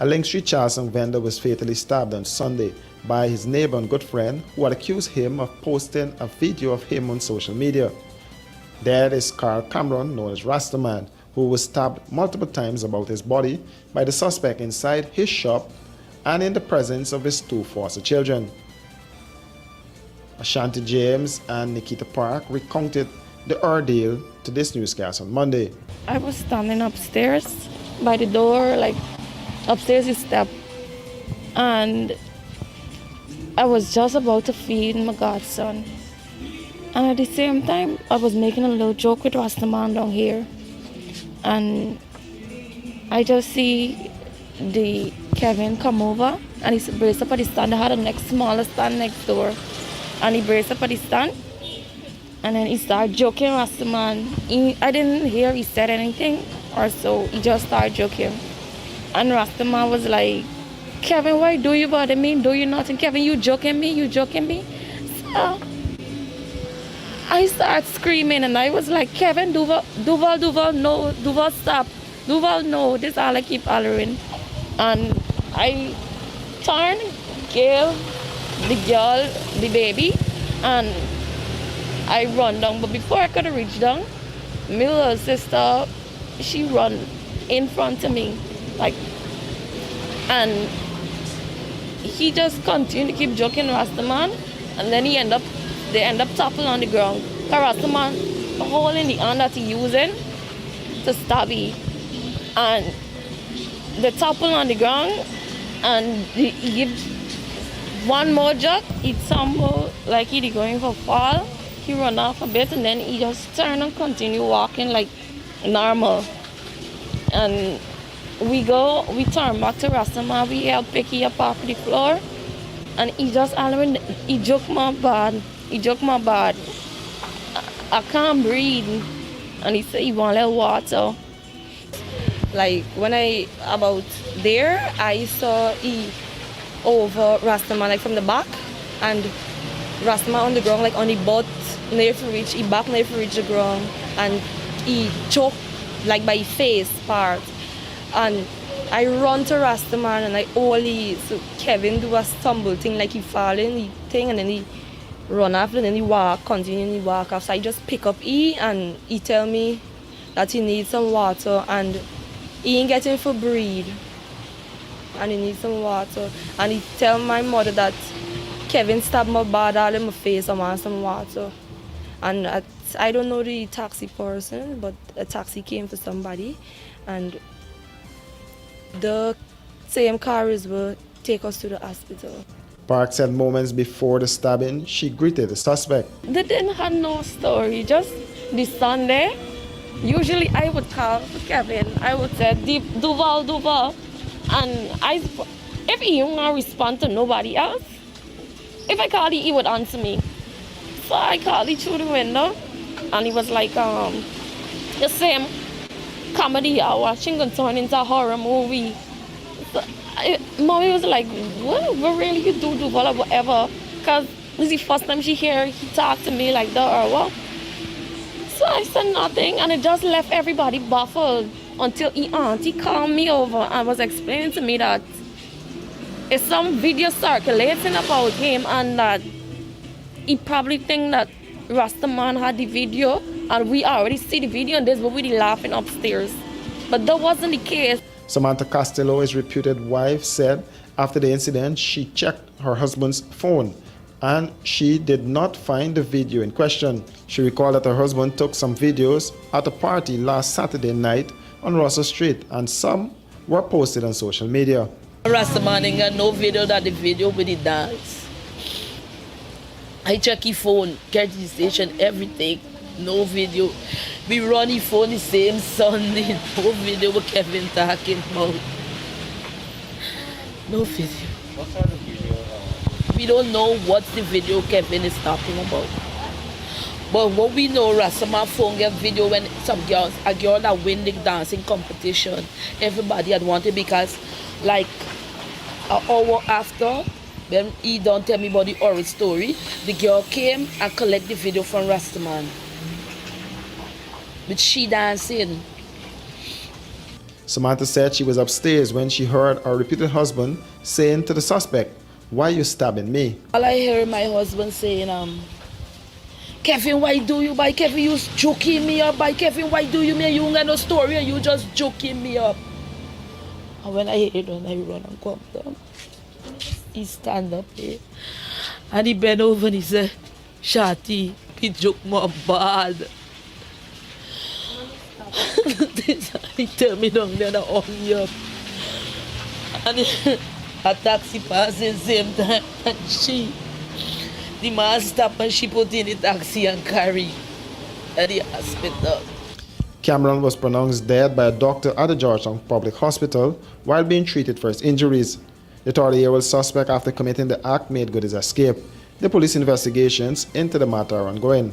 A Link Street Charleston vendor was fatally stabbed on Sunday by his neighbor and good friend who had accused him of posting a video of him on social media. Dead is Carl Cameron, known as Rastaman, who was stabbed multiple times about his body by the suspect inside his shop and in the presence of his two foster children. Ashanti James and Nikita Park recounted the ordeal to this newscast on Monday. I was standing upstairs by the door, like upstairs you step, and I was just about to feed my godson. And at the same time, I was making a little joke with Rastaman down here. And I just see the Kevin come over and he braced up at the stand. I had a next smaller stand next door. And he braced up at the stand. And then he started joking Rastaman. I didn't hear he said anything or so. He just started joking. And Rastaman was like, Kevin, why do you bother me? Do you nothing? Kevin, you joking me? You joking me? So I started screaming and I was like, Kevin, Duval, no, Duval, stop. Duval, no. This is all I keep hollering. And I turned, gave the girl the baby, and I run down. But before I could reach down, my little sister, she run in front of me, like, and he just continued to keep joking Rastaman, and then they end up toppling on the ground. Rastaman holding the hand that he using to stab me, and they topple on the ground, and he give one more jerk. He tumble like he going for fall. He run off a bit, and then he just turn and continue walking like normal. And we turn back to Rastaman. We help Picky up off the floor, and he just hollering. He joke my bad. I can't breathe. And he said he want a little water. Like when I about there, I saw he over Rastaman like from the back, and Rastaman on the ground like on the butt, near to reach, he back near to reach the ground, and he choked like by his face part. And I run to Rastaman and I only so Kevin do a stumble thing like he falling the thing, and then he run after, and then he continue and he walk off. So I just pick up E, and he tell me that he needs some water and he ain't getting for breathe and he needs some water. And he tell my mother that Kevin stabbed my bad all in my face, I want some water. And I don't know the taxi person, but a taxi came for somebody, and the same car will take us to the hospital. Park said moments before the stabbing, she greeted the suspect. They didn't have no story, just the Sunday. Usually I would call for Kevin. I would say, Duval. And if he won't respond to nobody else, if I called he would answer me. So I called through the window, and he was like, the same comedy you're watching can turn into a horror movie. So Mommy was like, what really you do Duval or whatever? Because this is the first time she hear he talk to me like that or what? So I said nothing, and it just left everybody baffled until auntie called me over and was explaining to me that it's some video circulating about him, and that he probably think that Rastaman had the video, and we already see the video, and this what we laughing upstairs. But that wasn't the case. Samantha Costello, his reputed wife, said after the incident she checked her husband's phone and she did not find the video in question. She recalled that her husband took some videos at a party last Saturday night on Russell Street, and some were posted on social media. Rastaman ain't got no video, that the video with the dance. I check his phone, get the station, everything, no video. We run his phone the same Sunday, no video with Kevin talking about. No video. What sort of video? We don't know what the video Kevin is talking about. But what we know, Rastaman phone get video when a girl that win the dancing competition. Everybody had wanted, because like an hour after, then he don't tell me about the horror story. The girl came and collect the video from Rastaman with she dancing. Samantha said she was upstairs when she heard her reputed husband saying to the suspect, "Why you stabbing me?" All I hear my husband saying, Kevin, why do you? By Kevin, you joking me up. By Kevin, why do you? Me, you ain't got no story, and you just joking me up. And when I hear it, I run and come down. He stand up here, and he bend over and he say, "Shati, he joke more bad." He tell me down there to hug me up. And a taxi passing same time, and the man stop and she put in the taxi and carry at the hospital. Cameron was pronounced dead by a doctor at the Georgetown Public Hospital while being treated for his injuries. The 30-year-old suspect, after committing the act, made good his escape. The police investigations into the matter are ongoing.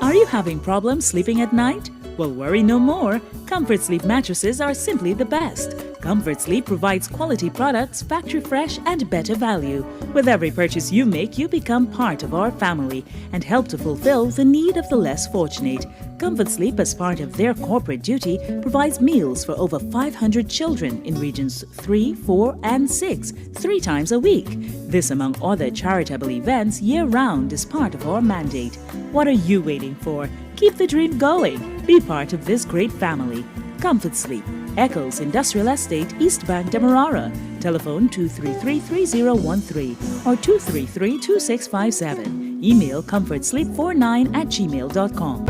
Are you having problems sleeping at night? Well, worry no more. Comfort Sleep mattresses are simply the best. Comfort Sleep provides quality products, factory fresh, and better value. With every purchase you make, you become part of our family and help to fulfill the need of the less fortunate. Comfort Sleep, as part of their corporate duty, provides meals for over 500 children in regions 3, 4, and 6, 3 times a week. This, among other charitable events, year-round is part of our mandate. What are you waiting for? Keep the dream going. Be part of this great family. Comfort Sleep, Eccles Industrial Estate, East Bank, Demerara. Telephone 233-3013 or 233-2657. Email comfortsleep49@gmail.com.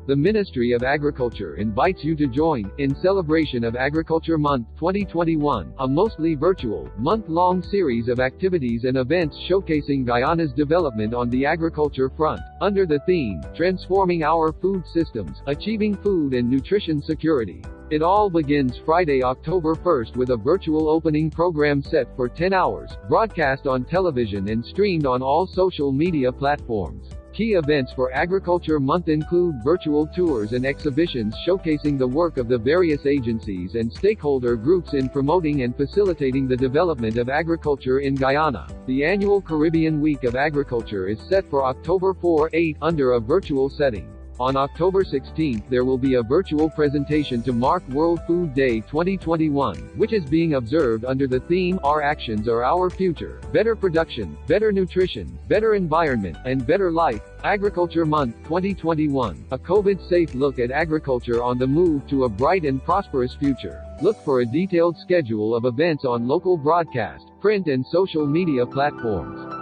The Ministry of Agriculture invites you to join, in celebration of Agriculture Month 2021, a mostly virtual, month-long series of activities and events showcasing Guyana's development on the agriculture front, under the theme, Transforming Our Food Systems, Achieving Food and Nutrition Security. It all begins Friday, October 1st with a virtual opening program set for 10 hours, broadcast on television and streamed on all social media platforms. Key events for Agriculture Month include virtual tours and exhibitions showcasing the work of the various agencies and stakeholder groups in promoting and facilitating the development of agriculture in Guyana. The annual Caribbean Week of Agriculture is set for October 4-8 under a virtual setting. On October 16th, there will be a virtual presentation to mark World Food Day 2021, which is being observed under the theme, Our Actions Are Our Future, Better Production, Better Nutrition, Better Environment, and Better Life. Agriculture Month 2021, a COVID-safe look at agriculture on the move to a bright and prosperous future. Look for a detailed schedule of events on local broadcast, print and social media platforms.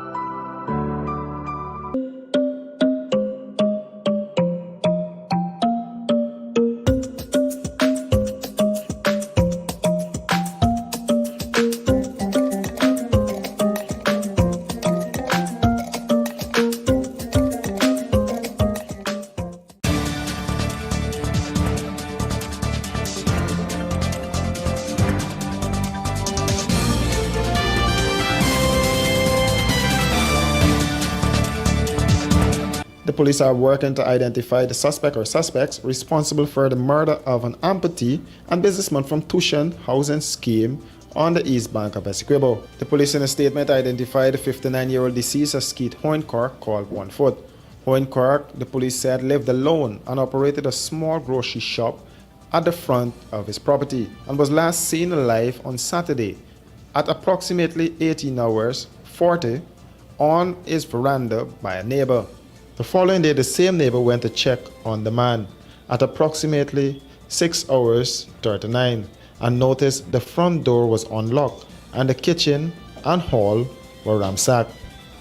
The police are working to identify the suspect or suspects responsible for the murder of an amputee and businessman from Tushan housing scheme on the east bank of Essequibo. The police in a statement identified the 59-year-old deceased as Keith Hoincork, called One Foot. Hoincork, the police said, lived alone and operated a small grocery shop at the front of his property and was last seen alive on Saturday at approximately 18 hours 40 on his veranda by a neighbor. The following day, the same neighbor went to check on the man at approximately 6 hours 39 and noticed the front door was unlocked and the kitchen and hall were ransacked.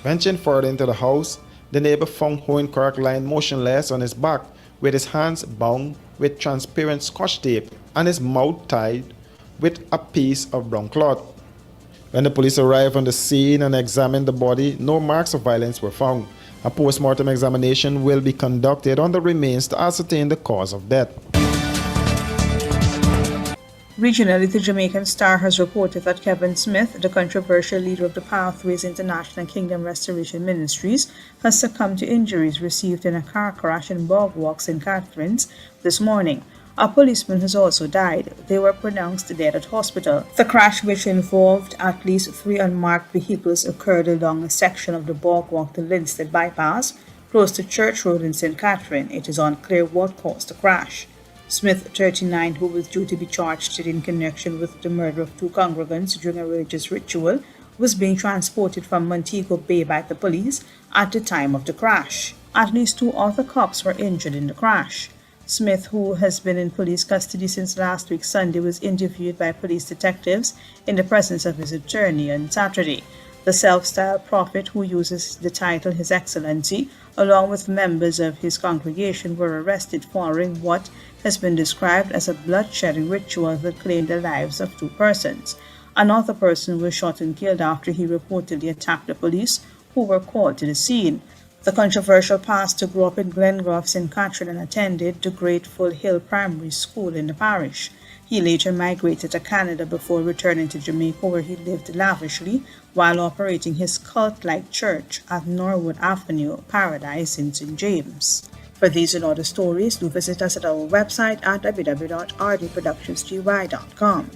Venturing further into the house, the neighbor found Hoincork lying motionless on his back with his hands bound with transparent scotch tape and his mouth tied with a piece of brown cloth. When the police arrived on the scene and examined the body, no marks of violence were found. A post-mortem examination will be conducted on the remains to ascertain the cause of death. Regionally, the Jamaican Star has reported that Kevin Smith, the controversial leader of the Pathways International Kingdom Restoration Ministries, has succumbed to injuries received in a car crash in Boardwalk, St. Catharines this morning. A policeman has also died. They were pronounced dead at hospital. The crash, which involved at least 3 unmarked vehicles, occurred along a section of the Boardwalk to Linstead bypass, close to Church Road in St. Catherine. It is unclear what caused the crash. Smith, 39, who was due to be charged in connection with the murder of 2 congregants during a religious ritual, was being transported from Montego Bay by the police at the time of the crash. At least 2 other cops were injured in the crash. Smith, who has been in police custody since last week Sunday, was interviewed by police detectives in the presence of his attorney on Saturday. The self-styled prophet, who uses the title His Excellency, along with members of his congregation, were arrested following what has been described as a blood-shedding ritual that claimed the lives of 2 persons. Another person was shot and killed after he reportedly attacked the police, who were called to the scene. The controversial pastor grew up in Glengrove, St. Catherine, and attended the Grateful Hill Primary School in the parish. He later migrated to Canada before returning to Jamaica, where he lived lavishly while operating his cult-like church at Norwood Avenue, Paradise in St. James. For these and other stories, do visit us at our website at www.rdproductionsgy.com.